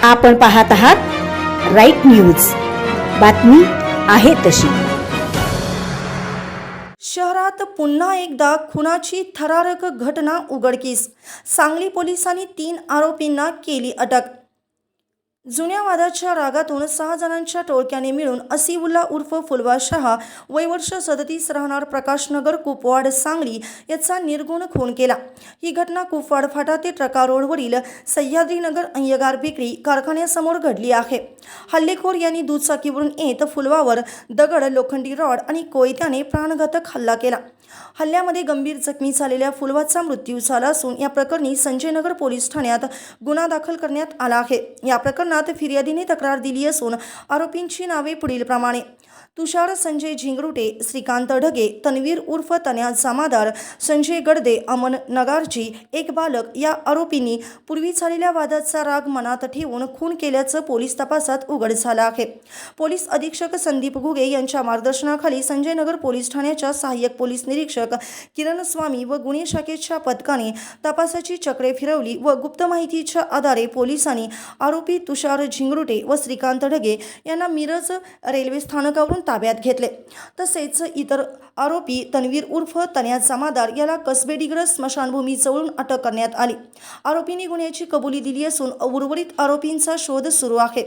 आपण पाहत आहात राईट न्यूज, बातमी आहे तशी। शहरात पुन्हा एकदा खुनाची थरारक घटना उघडकीस। सांगली पोलिसांनी 3 आरोपींना केली अटक। जुन्या वादाच्या रागातून 6 जणांच्या टोळक्याने मिळून असिउल्ला उर्फ फुलवा शहा वय वर्ष 37 राहणार प्रकाशनगर कुपवाड सांगली याचा निर्गुण खून केला। ही घटना कुपवाड फाटा ते ट्रका रोडवरील सह्याद्रीनगर अय्यगार बेकरी कारखान्यासमोर घडली आहे। हल्लेखोर यांनी दुचाकीवरून येत फुलवावर दगड, लोखंडी रॉड आणि कोयत्याने प्राणघातक हल्ला केला। हल्ल्यामध्ये गंभीर जखमी झालेल्या फुलवाचा मृत्यू झाला असून या प्रकरणी संजयनगर पोलीस ठाण्यात गुन्हा दाखल करण्यात आला आहे। या प्रकरणात फिर्यादीने तक्रार दिली असून आरोपींची नावे पुढील प्रमाणे: तुषार संजय झिंगरुटे, श्रीकांत ढगे, तन्वीर उर्फ तन्या जमादार, संजय गडदे, अमन नगारजी, एक बालक या आरोपींनी पूर्वी झालेल्या वादाचा राग मनात ठेवून खून केल्याचं पोलीस तपासात उघड झालं आहे। पोलीस अधीक्षक संदीप घुगे यांच्या मार्गदर्शनाखाली संजयनगर पोलीस ठाण्याच्या सहाय्यक पोलीस निरीक्षक किरण स्वामी व गुन्हे शाखेच्या पथकाने तपासाची चक्रे फिरवली व गुप्त माहितीच्या आधारे पोलिसांनी आरोपी तुषार झिंगरुटे व श्रीकांत ढगे यांना मिरज रेल्वे स्थानकावरून ताब्यात घेतले। तसेच इतर आरोपी तन्वीर उर्फ तन्या जमादार याला कसबेडिग्रज स्मशानभूमी जवळून अटक करण्यात आली। आरोपींनी गुन्ह्याची कबुली दिली असून उर्वरित आरोपींचा शोध सुरू आहे।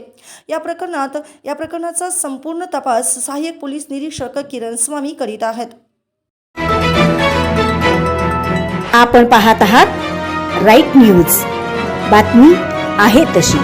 या प्रकरणाचा संपूर्ण तपास सहाय्यक पोलीस निरीक्षक किरण स्वामी करीत आहेत। आपण पाहत आहात राईट न्यूज, बातमी आहे तशी।